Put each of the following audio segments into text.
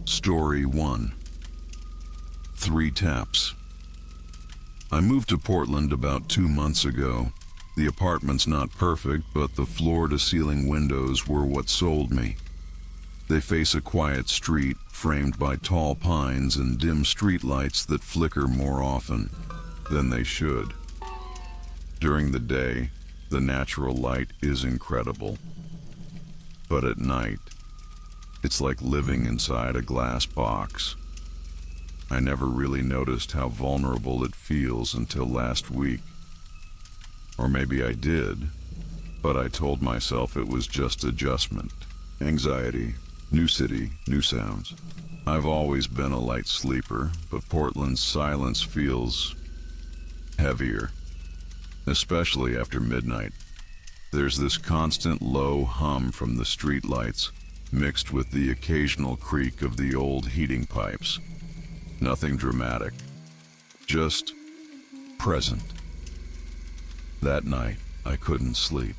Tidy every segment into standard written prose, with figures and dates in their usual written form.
Story 1. 3 taps. I moved to Portland about 2 months ago. The apartment's not perfect, but the floor-to-ceiling windows were what sold me. They face a quiet street framed by tall pines and dim streetlights that flicker more often than they should. During the day, the natural light is incredible. But at night, it's like living inside a glass box. I never really noticed how vulnerable it feels until last week. Or maybe I did, but I told myself it was just adjustment. Anxiety, new city, new sounds. I've always been a light sleeper, but Portland's silence feels heavier, especially after midnight. There's this constant low hum from the streetlights, mixed with the occasional creak of the old heating pipes. Nothing dramatic, just present. That night, I couldn't sleep.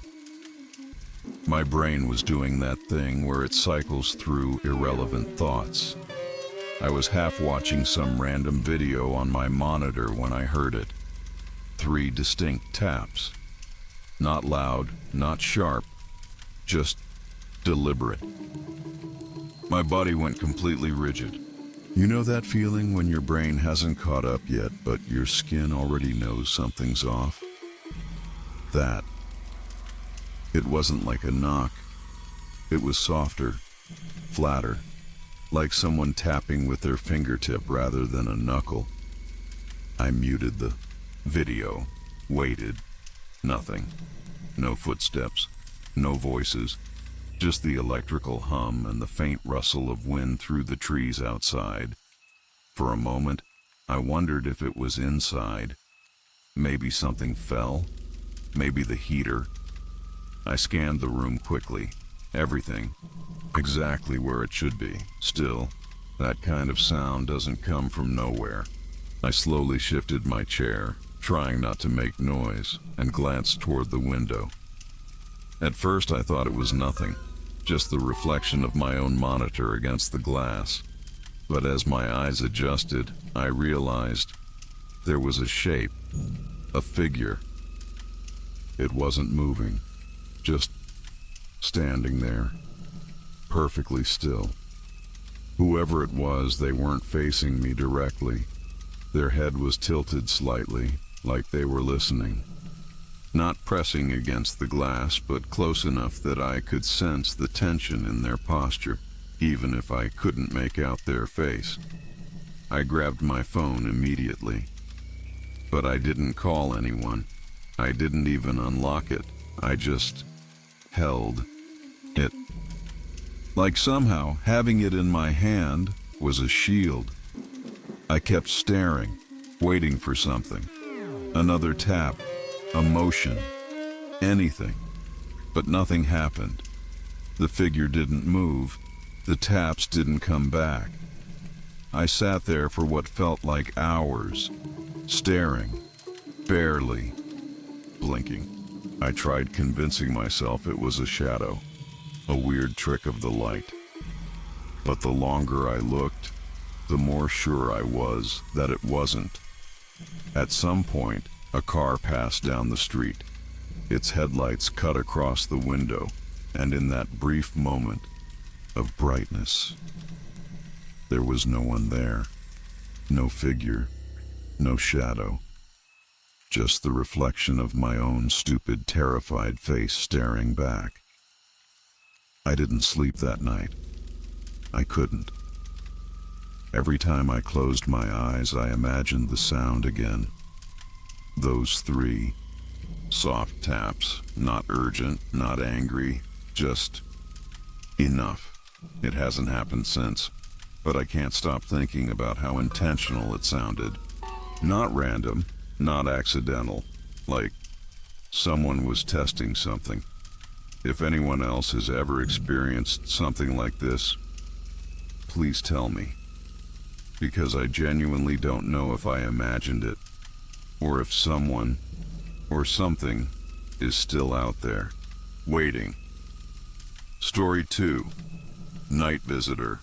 My brain was doing that thing where it cycles through irrelevant thoughts. I was half watching some random video on my monitor when I heard it. 3 distinct taps. Not loud, not sharp, just deliberate. My body went completely rigid. You know that feeling when your brain hasn't caught up yet, but your skin already knows something's off? That. It wasn't like a knock. It was softer, flatter, like someone tapping with their fingertip rather than a knuckle. I muted the video, waited. Nothing. No footsteps, no voices. Just the electrical hum and the faint rustle of wind through the trees outside. For a moment, I wondered if it was inside. Maybe something fell. Maybe the heater. I scanned the room quickly. Everything. Exactly where it should be. Still, that kind of sound doesn't come from nowhere. I slowly shifted my chair, trying not to make noise, and glanced toward the window. At first I thought it was nothing, just the reflection of my own monitor against the glass. But as my eyes adjusted, I realized there was a shape, a figure. It wasn't moving, just standing there, perfectly still. Whoever it was, they weren't facing me directly. Their head was tilted slightly, like they were listening. Not pressing against the glass, but close enough that I could sense the tension in their posture, even if I couldn't make out their face. I grabbed my phone immediately. But I didn't call anyone. I didn't even unlock it. I just held it. Like somehow having it in my hand was a shield. I kept staring, waiting for something. Another tap. A motion, anything, but nothing happened. The figure didn't move, the taps didn't come back. I sat there for what felt like hours, staring, barely blinking. I tried convincing myself it was a shadow, a weird trick of the light. But the longer I looked, the more sure I was that it wasn't. At some point, a car passed down the street. Its headlights cut across the window, and in that brief moment of brightness, there was no one there. No figure, no shadow. Just the reflection of my own stupid, terrified face staring back. I didn't sleep that night. I couldn't. Every time I closed my eyes, I imagined the sound again. Those 3 soft taps, not urgent, not angry, just enough. It hasn't happened since, but I can't stop thinking about how intentional it sounded. Not random, not accidental, like someone was testing something. If anyone else has ever experienced something like this, please tell me, because I genuinely don't know if I imagined it, or if someone or something is still out there, waiting. Story 2. Night Visitor.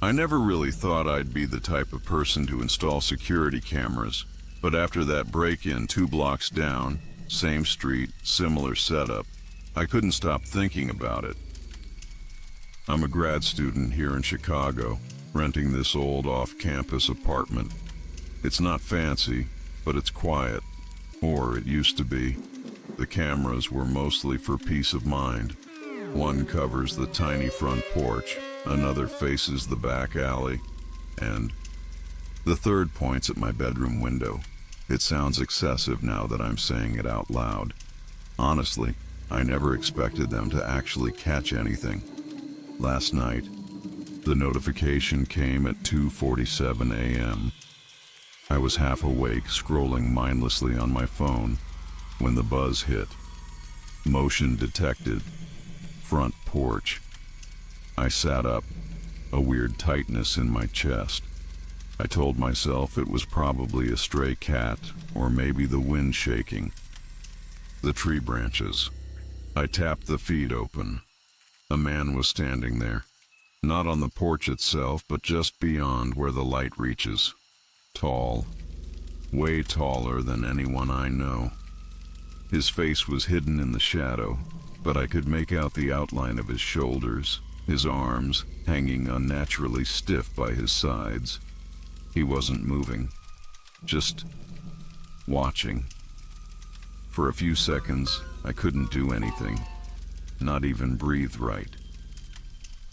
I never really thought I'd be the type of person to install security cameras, but after that break-in 2 blocks down, same street, similar setup, I couldn't stop thinking about it. I'm a grad student here in Chicago, renting this old off-campus apartment. It's not fancy, but it's quiet, or it used to be. The cameras were mostly for peace of mind. One covers the tiny front porch, another faces the back alley, and the third points at my bedroom window. It sounds excessive now that I'm saying it out loud. Honestly, I never expected them to actually catch anything. Last night, the notification came at 2:47 a.m. I was half awake, scrolling mindlessly on my phone, when the buzz hit. Motion detected. Front porch. I sat up, a weird tightness in my chest. I told myself it was probably a stray cat, or maybe the wind shaking. The tree branches. I tapped the feed open. A man was standing there, not on the porch itself, but just beyond where the light reaches. Tall, way taller than anyone I know. His face was hidden in the shadow, but I could make out the outline of his shoulders, his arms hanging unnaturally stiff by his sides. He wasn't moving, just watching. For a few seconds, I couldn't do anything, not even breathe right.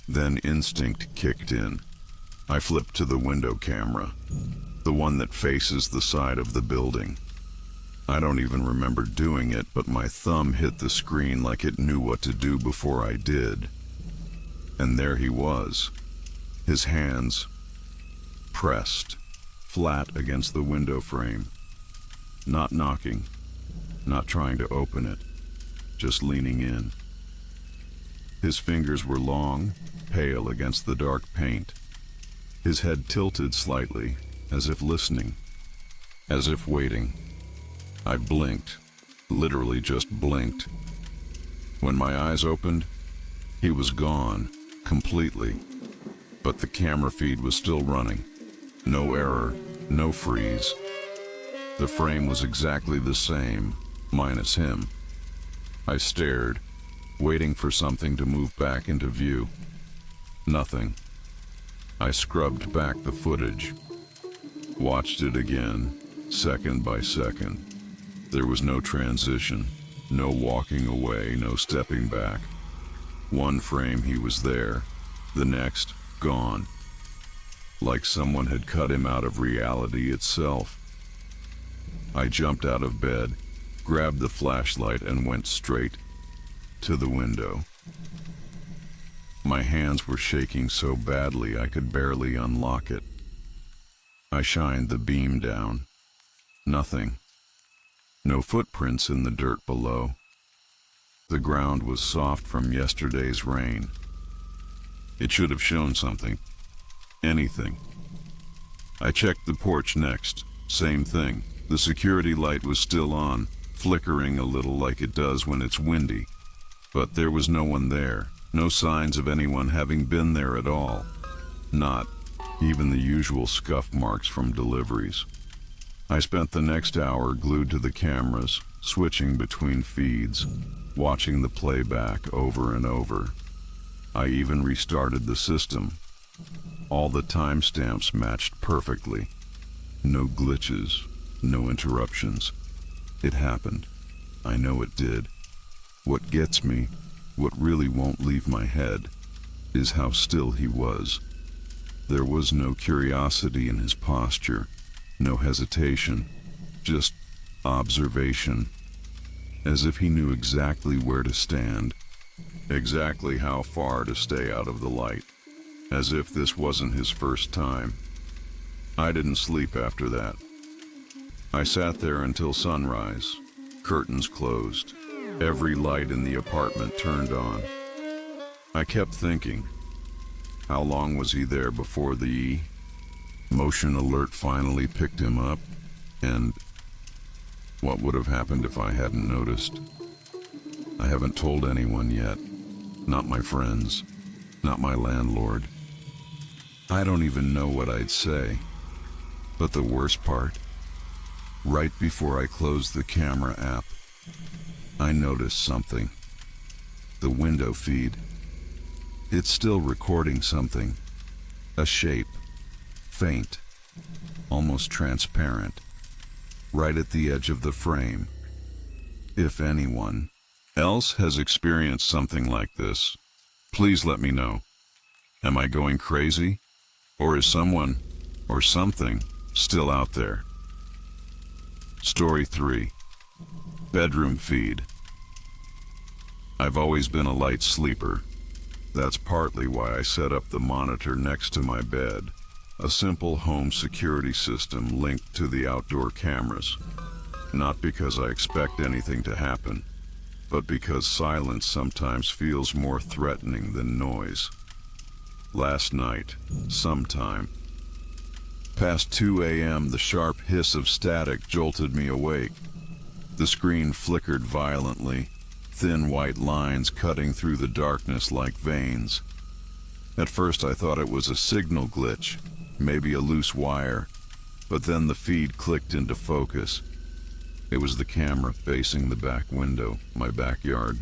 Then instinct kicked in. I flipped to the window camera, the one that faces the side of the building. I don't even remember doing it, but my thumb hit the screen like it knew what to do before I did. And there he was, his hands pressed flat against the window frame, not knocking, not trying to open it, just leaning in. His fingers were long, pale against the dark paint. His head tilted slightly, as if listening, as if waiting. I blinked, literally just blinked. When my eyes opened, he was gone, completely. But the camera feed was still running. No error, no freeze. The frame was exactly the same, minus him. I stared, waiting for something to move back into view. Nothing. I scrubbed back the footage, watched it again, second by second. There was no transition, no walking away, no stepping back. One frame he was there, the next gone. Like someone had cut him out of reality itself. I jumped out of bed, grabbed the flashlight, and went straight to the window. My hands were shaking so badly I could barely unlock it. I shined the beam down. Nothing. No footprints in the dirt below. The ground was soft from yesterday's rain. It should have shown something. Anything. I checked the porch next. Same thing. The security light was still on, flickering a little like it does when it's windy. But there was no one there. No signs of anyone having been there at all. Not even the usual scuff marks from deliveries. I spent the next hour glued to the cameras, switching between feeds, watching the playback over and over. I even restarted the system. All the timestamps matched perfectly. No glitches, no interruptions. It happened. I know it did. What gets me, what really won't leave my head, is how still he was. There was no curiosity in his posture. No hesitation, just observation, as if he knew exactly where to stand, exactly how far to stay out of the light, as if this wasn't his first time. I didn't sleep after that. I sat there until sunrise, curtains closed, every light in the apartment turned on. I kept thinking, how long was he there before the motion alert finally picked him up? And what would have happened if I hadn't noticed? I haven't told anyone yet. Not my friends. Not my landlord. I don't even know what I'd say. But the worst part, right before I closed the camera app, I noticed something. The window feed. It's still recording something. A shape. Faint. Almost transparent. Right at the edge of the frame. If anyone else has experienced something like this, please let me know. Am I going crazy? Or is someone or something still out there? Story 3. Bedroom feed. I've always been a light sleeper. That's partly why I set up the monitor next to my bed, a simple home security system linked to the outdoor cameras. Not because I expect anything to happen, but because silence sometimes feels more threatening than noise. Last night, sometime past 2 a.m., the sharp hiss of static jolted me awake. The screen flickered violently, thin white lines cutting through the darkness like veins. At first I thought it was a signal glitch, maybe a loose wire, but then the feed clicked into focus. It was the camera facing the back window, my backyard.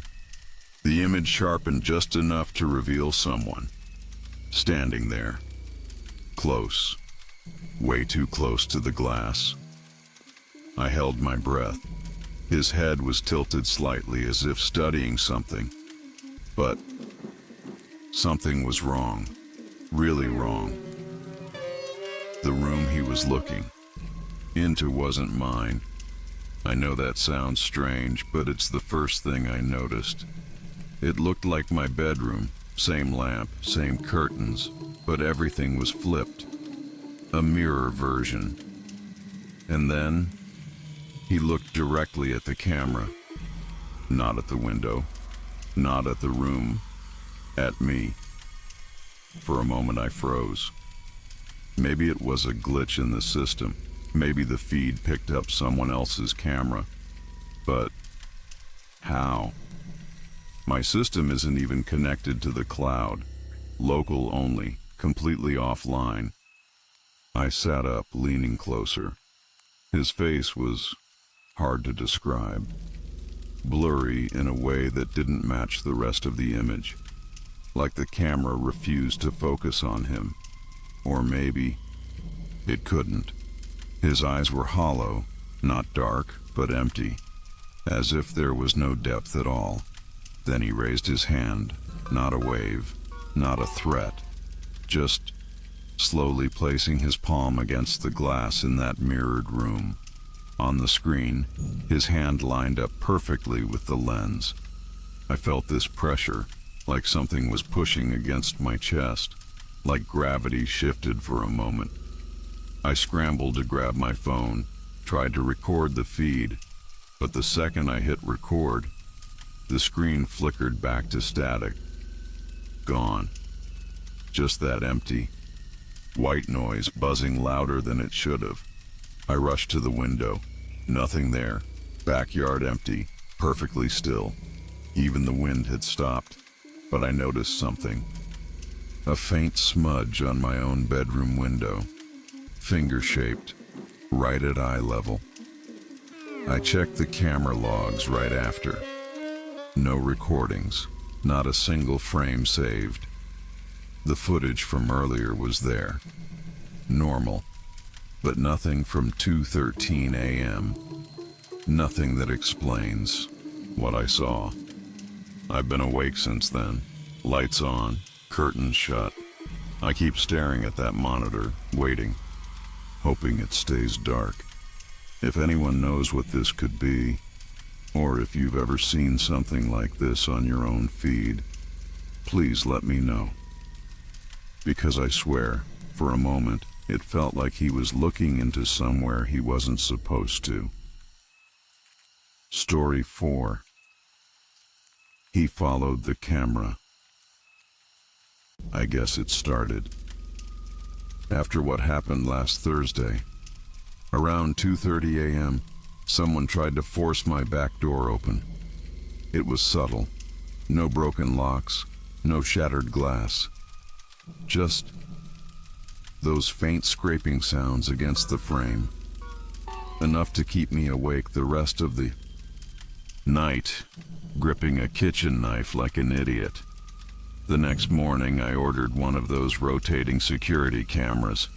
The image sharpened just enough to reveal someone, standing there, close, way too close to the glass. I held my breath. His head was tilted slightly as if studying something. But something was wrong, really wrong. The room he was looking into wasn't mine. I know that sounds strange, but it's the first thing I noticed. It looked like my bedroom, same lamp, same curtains, but everything was flipped. A mirror version. And then he looked directly at the camera. Not at the window, not at the room, at me. For a moment I froze. Maybe it was a glitch in the system. Maybe the feed picked up someone else's camera. But how? My system isn't even connected to the cloud. Local only, completely offline. I sat up, leaning closer. His face was hard to describe. Blurry in a way that didn't match the rest of the image. Like the camera refused to focus on him. Or maybe it couldn't. His eyes were hollow, not dark, but empty, as if there was no depth at all. Then he raised his hand, not a wave, not a threat, just slowly placing his palm against the glass in that mirrored room. On the screen, his hand lined up perfectly with the lens. I felt this pressure, like something was pushing against my chest, like gravity shifted for a moment. I scrambled to grab my phone, tried to record the feed, but the second I hit record, the screen flickered back to static. Gone. Just that empty, white noise buzzing louder than it should have. I rushed to the window. Nothing there. Backyard empty, perfectly still. Even the wind had stopped. But I noticed something. A faint smudge on my own bedroom window. Finger-shaped, right at eye level. I checked the camera logs right after. No recordings, not a single frame saved. The footage from earlier was there. Normal, but nothing from 2:13 a.m. Nothing that explains what I saw. I've been awake since then. Lights on, curtains shut. I keep staring at that monitor, waiting, hoping it stays dark. If anyone knows what this could be, or if you've ever seen something like this on your own feed, please let me know. Because I swear, for a moment, it felt like he was looking into somewhere he wasn't supposed to. Story 4. He followed the camera. I guess it started after what happened last Thursday. Around 2:30 a.m., someone tried to force my back door open. It was subtle. No broken locks, no shattered glass. Just those faint scraping sounds against the frame, enough to keep me awake the rest of the night, gripping a kitchen knife like an idiot. The next morning, I ordered one of those rotating security cameras,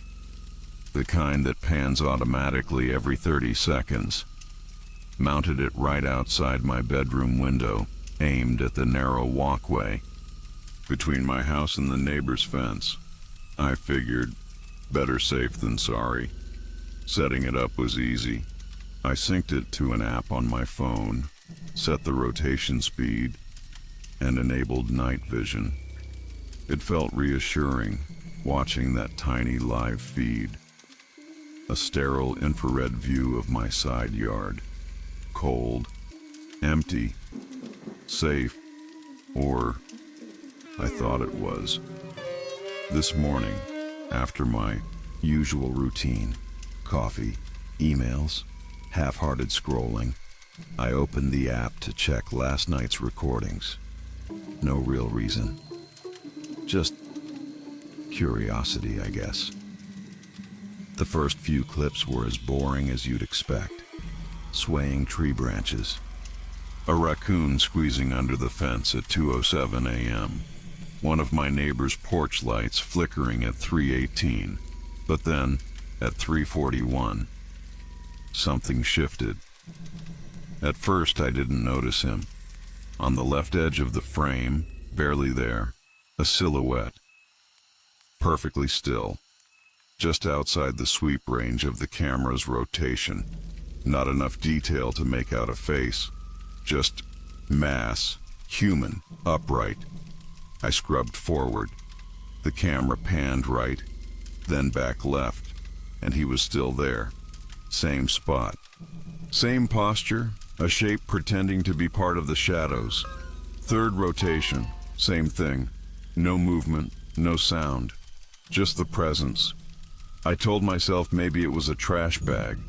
the kind that pans automatically every 30 seconds. Mounted it right outside my bedroom window, aimed at the narrow walkway between my house and the neighbor's fence. I figured, better safe than sorry. Setting it up was easy. I synced it to an app on my phone, set the rotation speed, and enabled night vision. It felt reassuring, watching that tiny live feed. A sterile infrared view of my side yard. Cold, empty, safe, or I thought it was. This morning, after my usual routine, coffee, emails, half-hearted scrolling, I opened the app to check last night's recordings. No real reason. Just curiosity, I guess. The first few clips were as boring as you'd expect. Swaying tree branches. A raccoon squeezing under the fence at 2:07 a.m. One of my neighbor's porch lights flickering at 3:18. But then, at 3:41, something shifted. At first, I didn't notice him. On the left edge of the frame, barely there, a silhouette. Perfectly still. Just outside the sweep range of the camera's rotation. Not enough detail to make out a face. Just mass, human, upright. I scrubbed forward. The camera panned right, then back left, and he was still there. Same spot. Same posture, a shape pretending to be part of the shadows. Third rotation, same thing. No movement, no sound. Just the presence. I told myself maybe it was a trash bag,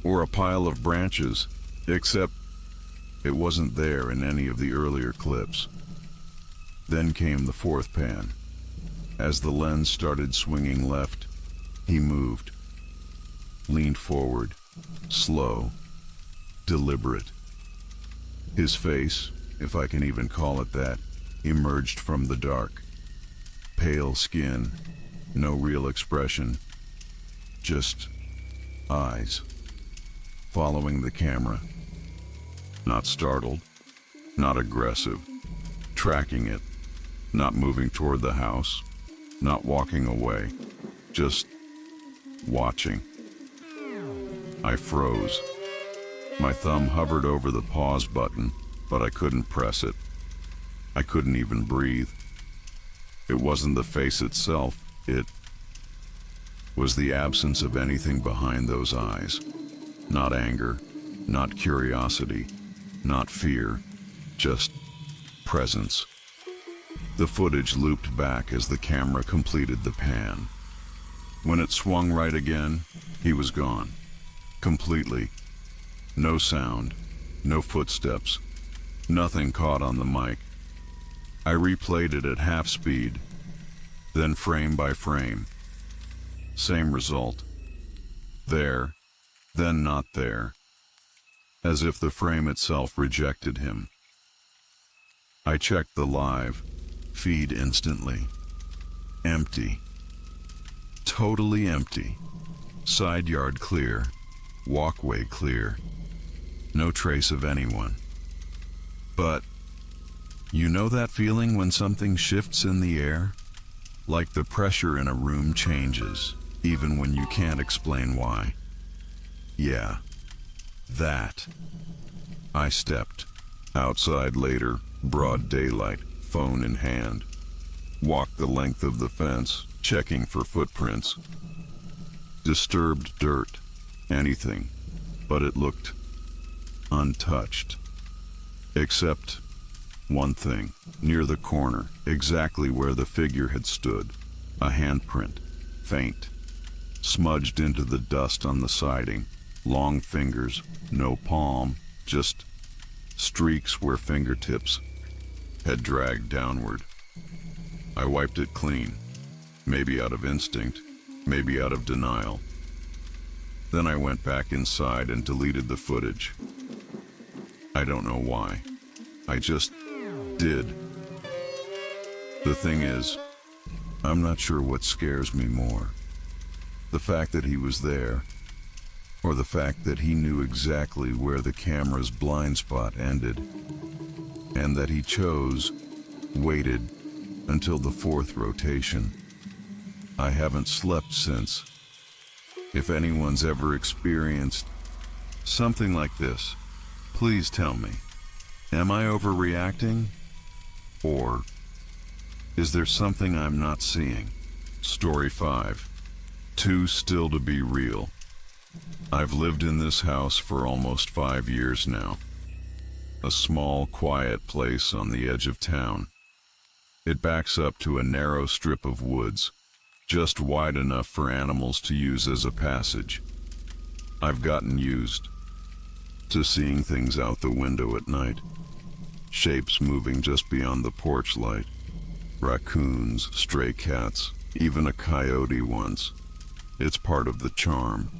or a pile of branches, except it wasn't there in any of the earlier clips. Then came the fourth pan. As the lens started swinging left, he moved. Leaned forward, slow, deliberate. His face, if I can even call it that, emerged from the dark. Pale skin, no real expression, just eyes, following the camera. Not startled, not aggressive, tracking it, not moving toward the house, not walking away, just watching. I froze. My thumb hovered over the pause button, but I couldn't press it. I couldn't even breathe. It wasn't the face itself, it was the absence of anything behind those eyes. Not anger, not curiosity, not fear, just presence. The footage looped back as the camera completed the pan. When it swung right again, he was gone. Completely. No sound, no footsteps, nothing caught on the mic. I replayed it at half speed, then frame by frame. Same result. There, then not there. As if the frame itself rejected him. I checked the live feed instantly. Empty. Totally empty. Side yard clear. Walkway clear. No trace of anyone. But, you know that feeling when something shifts in the air? Like the pressure in a room changes, even when you can't explain why. Yeah, that. I stepped. Outside later, broad daylight, phone in hand. Walked the length of the fence, checking for footprints. Disturbed dirt. Anything, but it looked untouched. Except one thing, near the corner, exactly where the figure had stood, a handprint, faint, smudged into the dust on the siding, long fingers, no palm, just streaks where fingertips had dragged downward. I wiped it clean, maybe out of instinct, maybe out of denial. Then I went back inside and deleted the footage. I don't know why. I just did. The thing is, I'm not sure what scares me more. The fact that he was there, or the fact that he knew exactly where the camera's blind spot ended, and that he waited until the fourth rotation. I haven't slept since. If anyone's ever experienced something like this, please tell me. Am I overreacting? Or is there something I'm not seeing? Story 5. Too still to be real. I've lived in this house for almost 5 years now. A small, quiet place on the edge of town. It backs up to a narrow strip of woods, just wide enough for animals to use as a passage. I've gotten used to seeing things out the window at night. Shapes moving just beyond the porch light. Raccoons, stray cats, even a coyote once. It's part of the charm.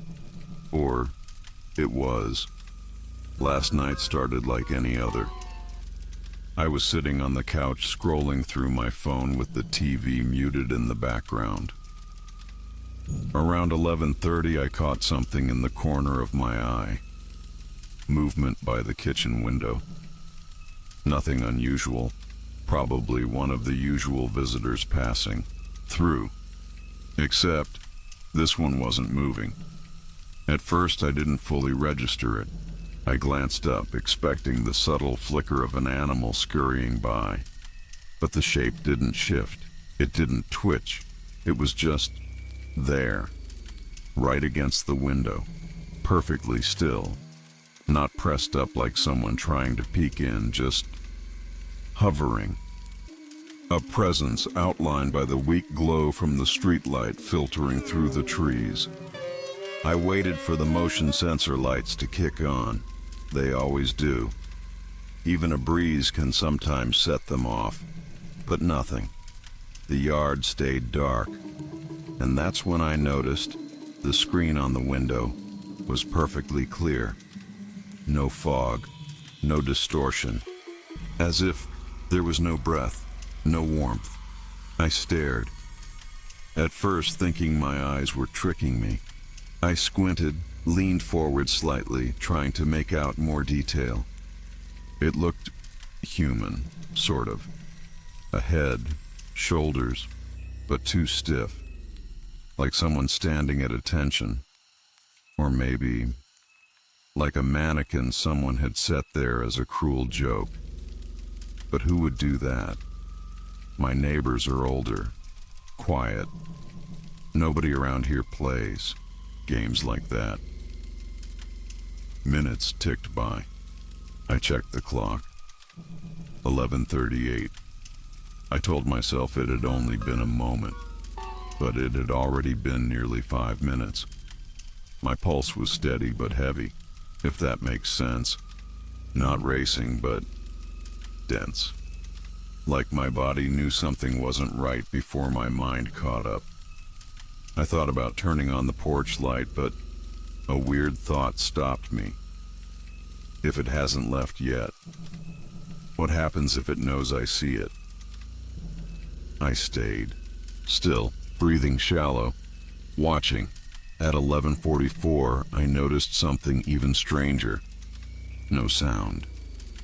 Or it was. Last night started like any other. I was sitting on the couch scrolling through my phone with the TV muted in the background. Around 11:30 I caught something in the corner of my eye. Movement by the kitchen window. Nothing unusual. Probably one of the usual visitors passing through. Except this one wasn't moving. At first I didn't fully register it. I glanced up, expecting the subtle flicker of an animal scurrying by. But the shape didn't shift. It didn't twitch. It was just there, right against the window, perfectly still, not pressed up like someone trying to peek in, just hovering. A presence outlined by the weak glow from the streetlight filtering through the trees. I waited for the motion sensor lights to kick on. They always do. Even a breeze can sometimes set them off, but nothing. The yard stayed dark, and that's when I noticed the screen on the window was perfectly clear. No fog, no distortion, as if there was no breath, no warmth. I stared, at first thinking my eyes were tricking me. I squinted, leaned forward slightly, trying to make out more detail. It looked human, sort of. A head, shoulders, but too stiff, like someone standing at attention. Or maybe like a mannequin someone had set there as a cruel joke. But who would do that? My neighbors are older, quiet. Nobody around here plays games like that. Minutes ticked by. I checked the clock. 11:38. I told myself it had only been a moment, but it had already been nearly 5 minutes. My pulse was steady but heavy, if that makes sense. Not racing, but dense. Like my body knew something wasn't right before my mind caught up. I thought about turning on the porch light, but a weird thought stopped me. If it hasn't left yet, what happens if it knows I see it? I stayed, still, breathing shallow, watching. At 11:44, I noticed something even stranger. No sound,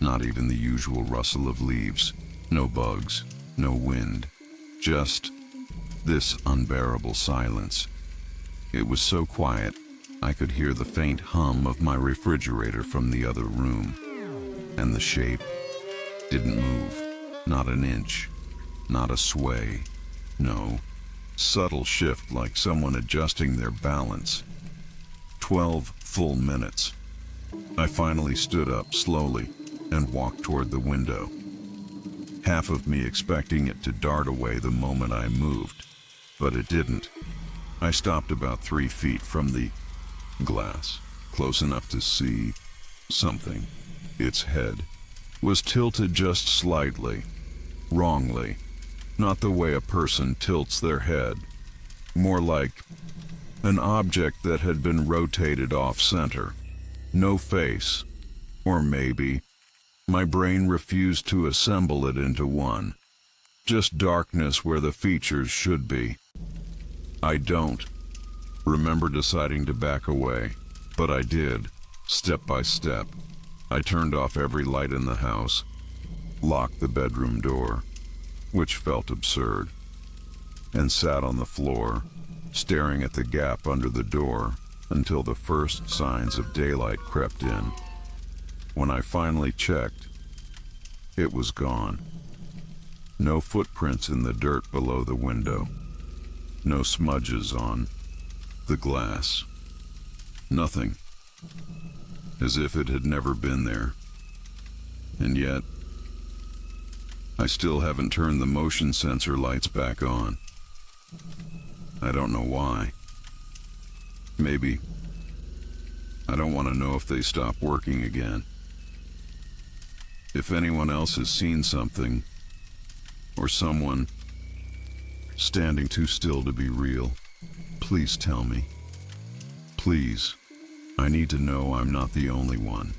not even the usual rustle of leaves, no bugs, no wind, just this unbearable silence. It was so quiet, I could hear the faint hum of my refrigerator from the other room. And the shape didn't move, not an inch, not a sway, no. Subtle shift like someone adjusting their balance. 12 full minutes. I finally stood up slowly and walked toward the window. Half of me expecting it to dart away the moment I moved, but it didn't. I stopped about 3 feet from the glass, close enough to see something. Its head was tilted just slightly, wrongly. Not the way a person tilts their head, more like An object that had been rotated off-center. No face. Or maybe, my brain refused to assemble it into one. Just darkness where the features should be. I don't remember deciding to back away, but I did, step by step. I turned off every light in the house, locked the bedroom door, which felt absurd, and sat on the floor, staring at the gap under the door until the first signs of daylight crept in. When I finally checked, it was gone. No footprints in the dirt below the window. No smudges on the glass. Nothing. As if it had never been there. And yet, I still haven't turned the motion sensor lights back on. I don't know why. Maybe I don't want to know if they stop working again. If anyone else has seen something, or someone standing too still to be real, please tell me. Please, I need to know I'm not the only one.